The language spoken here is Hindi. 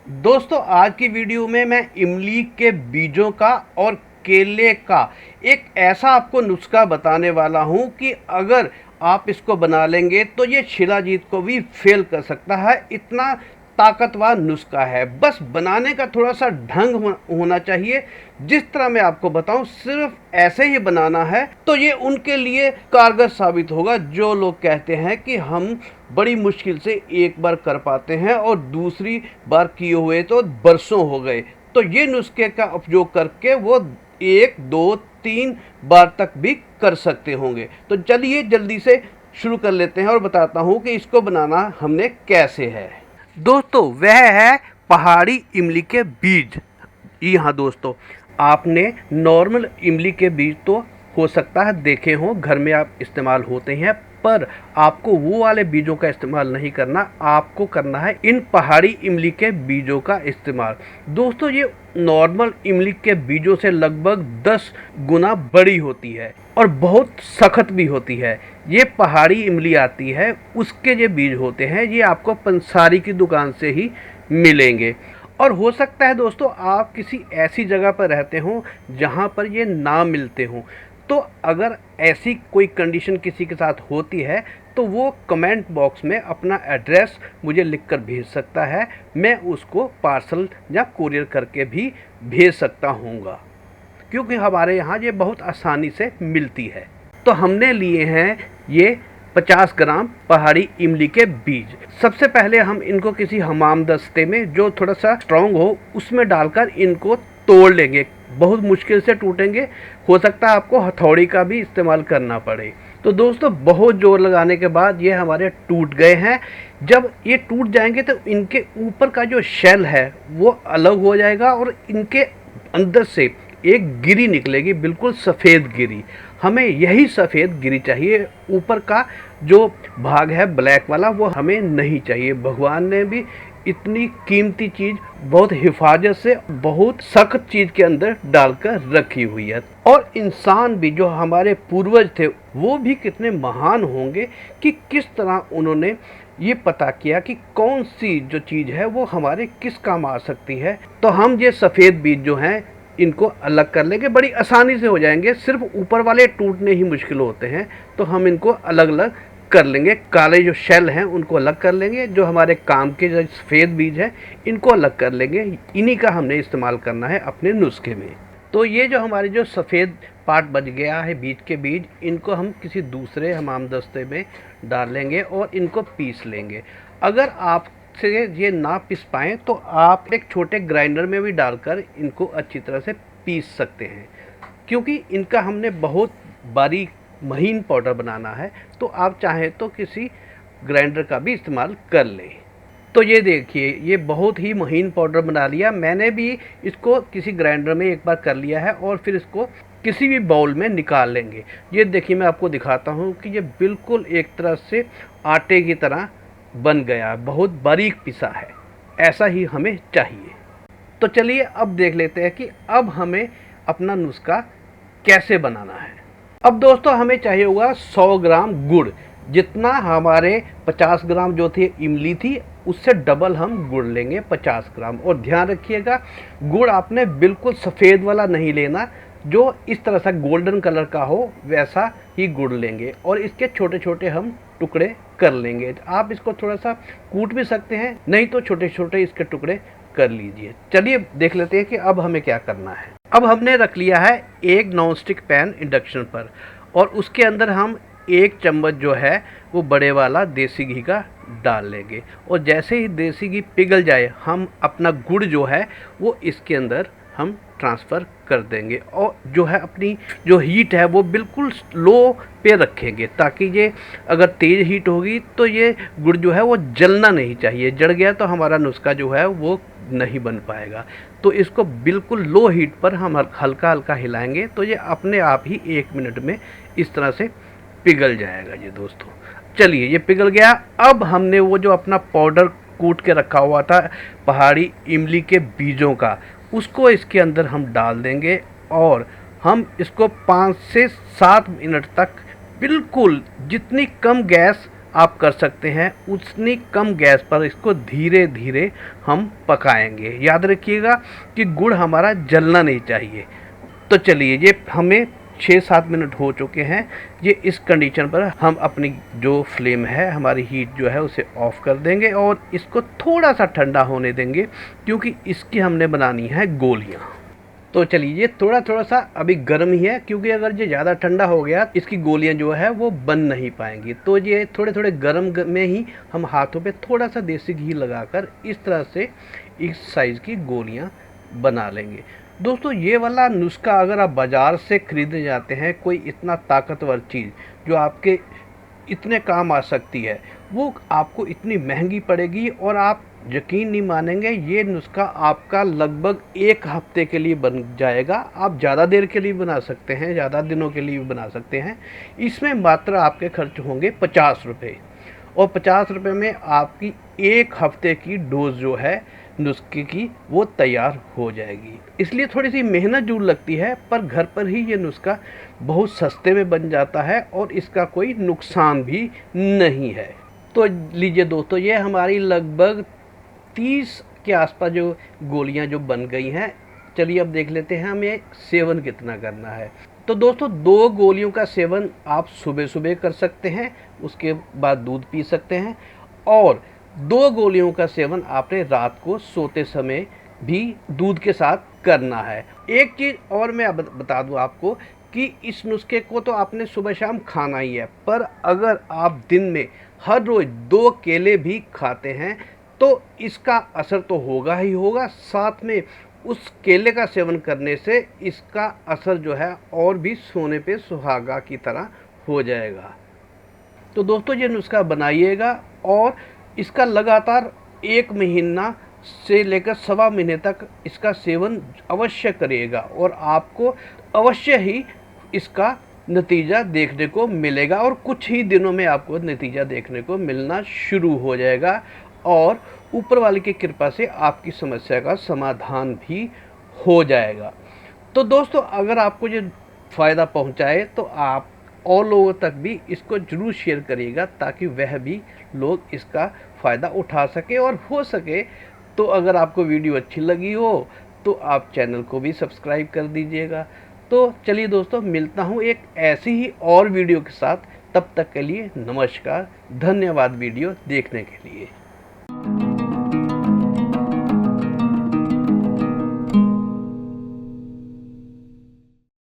दोस्तों आज की वीडियो में मैं इमली के बीजों का और केले का एक ऐसा आपको नुस्खा बताने वाला हूं कि अगर आप इसको बना लेंगे तो ये शिलाजीत को भी फेल कर सकता है। इतना ताकतवर नुस्खा है, बस बनाने का थोड़ा सा ढंग होना चाहिए। जिस तरह मैं आपको बताऊं सिर्फ ऐसे ही बनाना है तो ये उनके लिए कारगर साबित होगा जो लोग कहते हैं कि हम बड़ी मुश्किल से एक बार कर पाते हैं और दूसरी बार किए हुए तो बरसों हो गए। तो ये नुस्खे का उपयोग करके वो एक दो तीन बार तक भी कर सकते होंगे। तो चलिए जल्दी से शुरू कर लेते हैं और बताता हूँ कि इसको बनाना हमने कैसे है। दोस्तों वह है पहाड़ी इमली के बीज। जी हाँ दोस्तों, आपने नॉर्मल इमली के बीज तो हो सकता है देखे हों, घर में आप इस्तेमाल होते हैं, पर आपको वो वाले बीजों का इस्तेमाल नहीं करना, आपको करना है इन पहाड़ी इमली के बीजों का इस्तेमाल। दोस्तों ये नॉर्मल इमली के बीजों से लगभग 10 गुना बड़ी होती है और बहुत सख्त भी होती है। ये पहाड़ी इमली आती है, उसके जो बीज होते हैं ये आपको पंसारी की दुकान से ही मिलेंगे। और हो सकता है दोस्तों आप किसी ऐसी जगह पर रहते हों जहाँ पर ये ना मिलते हों। तो अगर ऐसी कोई कंडीशन किसी के साथ होती है तो वो कमेंट बॉक्स में अपना एड्रेस मुझे लिखकर भेज सकता है, मैं उसको पार्सल या कुरियर करके भी भेज सकता हूँगा, क्योंकि हमारे यहाँ ये बहुत आसानी से मिलती है। तो हमने लिए हैं ये 50 ग्राम पहाड़ी इमली के बीज। सबसे पहले हम इनको किसी हमाम दस्ते में जो थोड़ा सा स्ट्रॉन्ग हो उसमें डालकर इनको तोड़ लेंगे। बहुत मुश्किल से टूटेंगे, हो सकता है आपको हथौड़ी का भी इस्तेमाल करना पड़े। तो दोस्तों बहुत जोर लगाने के बाद ये हमारे टूट गए हैं। जब ये टूट जाएंगे तो इनके ऊपर का जो शेल है वो अलग हो जाएगा और इनके अंदर से एक गिरी निकलेगी, बिल्कुल सफ़ेद गिरी। हमें यही सफ़ेद गिरी चाहिए, ऊपर का जो भाग है ब्लैक वाला वो हमें नहीं चाहिए। भगवान ने भी इतनी कीमती चीज़ बहुत हिफाजत से बहुत सख्त चीज़ के अंदर डालकर रखी हुई है। और इंसान भी जो हमारे पूर्वज थे वो भी कितने महान होंगे कि किस तरह उन्होंने ये पता किया कि कौन सी जो चीज़ है वो हमारे किस काम आ सकती है। तो हम ये सफ़ेद बीज जो हैं इनको अलग कर लेंगे, बड़ी आसानी से हो जाएंगे, सिर्फ ऊपर वाले टूटने ही मुश्किल होते हैं। तो हम इनको अलग अलग कर लेंगे, काले जो शेल हैं उनको अलग कर लेंगे, जो हमारे काम के जो सफ़ेद बीज हैं इनको अलग कर लेंगे। इन्हीं का हमने इस्तेमाल करना है अपने नुस्खे में। तो ये जो हमारे जो सफ़ेद पार्ट बच गया है बीज के बीज, इनको हम किसी दूसरे हमाम दस्ते में डाल लेंगे और इनको पीस लेंगे। अगर आप से ये ना पीस पाएँ तो आप एक छोटे ग्राइंडर में भी डालकर इनको अच्छी तरह से पीस सकते हैं, क्योंकि इनका हमने बहुत बारीक महीन पाउडर बनाना है। तो आप चाहें तो किसी ग्राइंडर का भी इस्तेमाल कर लें। तो ये देखिए ये बहुत ही महीन पाउडर बना लिया मैंने भी, इसको किसी ग्राइंडर में एक बार कर लिया है और फिर इसको किसी भी बाउल में निकाल लेंगे। ये देखिए मैं आपको दिखाता हूँ कि ये बिल्कुल एक तरह से आटे की तरह बन गया, बहुत बारीक पिसा है, ऐसा ही हमें चाहिए। तो चलिए अब देख लेते हैं कि अब हमें अपना नुस्खा कैसे बनाना है। अब दोस्तों हमें चाहिए होगा 100 ग्राम गुड़। जितना हमारे 50 ग्राम जो थी इमली थी उससे डबल हम गुड़ लेंगे 50 ग्राम। और ध्यान रखिएगा गुड़ आपने बिल्कुल सफ़ेद वाला नहीं लेना, जो इस तरह से गोल्डन कलर का हो वैसा ही गुड़ लेंगे और इसके छोटे छोटे हम टुकड़े कर लेंगे। आप इसको थोड़ा सा कूट भी सकते हैं, नहीं तो छोटे छोटे इसके टुकड़े कर लीजिए। चलिए देख लेते हैं कि अब हमें क्या करना है। अब हमने रख लिया है एक नॉनस्टिक पैन इंडक्शन पर और उसके अंदर हम 1 चम्मच जो है वो बड़े वाला देसी घी का डाल लेंगे। और जैसे ही देसी घी पिघल जाए हम अपना गुड़ जो है वो इसके अंदर हम ट्रांसफ़र कर देंगे और जो है अपनी जो हीट है वो बिल्कुल लो पे रखेंगे, ताकि ये अगर तेज़ हीट होगी तो ये गुड़ जो है वो जलना नहीं चाहिए। जल गया तो हमारा नुस्खा जो है वो नहीं बन पाएगा। तो इसको बिल्कुल लो हीट पर हम हल्का हल्का हिलाएंगे तो ये अपने आप ही 1 मिनट में इस तरह से पिघल जाएगा। ये दोस्तों चलिए ये पिघल गया। अब हमने वो जो अपना पाउडर कूट के रखा हुआ था पहाड़ी इमली के बीजों का, उसको इसके अंदर हम डाल देंगे और हम इसको 5 से 7 मिनट तक बिल्कुल जितनी कम गैस आप कर सकते हैं, उतनी कम गैस पर इसको धीरे धीरे हम पकाएंगे। याद रखिएगा कि गुड़ हमारा जलना नहीं चाहिए। तो चलिए, ये हमें 6-7 मिनट हो चुके हैं। ये इस कंडीशन पर हम अपनी जो फ्लेम है, हमारी हीट जो है उसे ऑफ़ कर देंगे और इसको थोड़ा सा ठंडा होने देंगे, क्योंकि इसकी हमने बनानी है गोलियाँ। तो चलिए, ये थोड़ा थोड़ा सा अभी गर्म ही है, क्योंकि अगर ये ज़्यादा ठंडा हो गया इसकी गोलियां जो है वो बन नहीं पाएंगी। तो ये थोड़े थोड़े गर्म में ही हम हाथों पे थोड़ा सा देसी घी लगाकर इस तरह से इस साइज़ की गोलियां बना लेंगे। दोस्तों, ये वाला नुस्खा अगर आप बाज़ार से खरीदने जाते हैं, कोई इतना ताकतवर चीज़ जो आपके इतने काम आ सकती है, वो आपको इतनी महंगी पड़ेगी और आप यकीन नहीं मानेंगे, ये नुस्खा आपका लगभग 1 हफ्ते के लिए बन जाएगा। आप ज़्यादा देर के लिए बना सकते हैं, ज़्यादा दिनों के लिए भी बना सकते हैं। इसमें मात्र आपके खर्च होंगे 50 रुपये, और 50 रुपये में आपकी 1 हफ्ते की डोज जो है नुस्खे की वो तैयार हो जाएगी। इसलिए थोड़ी सी मेहनत जरूर लगती है, पर घर पर ही ये नुस्खा बहुत सस्ते में बन जाता है और इसका कोई नुकसान भी नहीं है। तो लीजिए दोस्तों, ये हमारी लगभग 30 के आसपास जो गोलियां जो बन गई हैं। चलिए अब देख लेते हैं हमें सेवन कितना करना है। तो दोस्तों, 2 गोलियों का सेवन आप सुबह सुबह कर सकते हैं, उसके बाद दूध पी सकते हैं, और 2 गोलियों का सेवन आपने रात को सोते समय भी दूध के साथ करना है। एक चीज़ और मैं अब बता दूं आपको कि इस नुस्खे को तो आपने सुबह शाम खाना ही है, पर अगर आप दिन में हर रोज़ 2 केले भी खाते हैं तो इसका असर तो होगा ही होगा, साथ में उस केले का सेवन करने से इसका असर जो है और भी सोने पे सुहागा की तरह हो जाएगा। तो दोस्तों, ये नुस्खा बनाइएगा और इसका लगातार 1 महीना से लेकर 1.25 महीने तक इसका सेवन अवश्य करिएगा और आपको अवश्य ही इसका नतीजा देखने को मिलेगा, और कुछ ही दिनों में आपको नतीजा देखने को मिलना शुरू हो जाएगा और ऊपर वाले की कृपा से आपकी समस्या का समाधान भी हो जाएगा। तो दोस्तों, अगर आपको ये फ़ायदा पहुंचाए तो आप और लोगों तक भी इसको ज़रूर शेयर करिएगा, ताकि वह भी लोग इसका फ़ायदा उठा सके, और हो सके तो अगर आपको वीडियो अच्छी लगी हो तो आप चैनल को भी सब्सक्राइब कर दीजिएगा। तो चलिए दोस्तों, मिलता हूँ एक ऐसी ही और वीडियो के साथ। तब तक के लिए नमस्कार, धन्यवाद वीडियो देखने के लिए।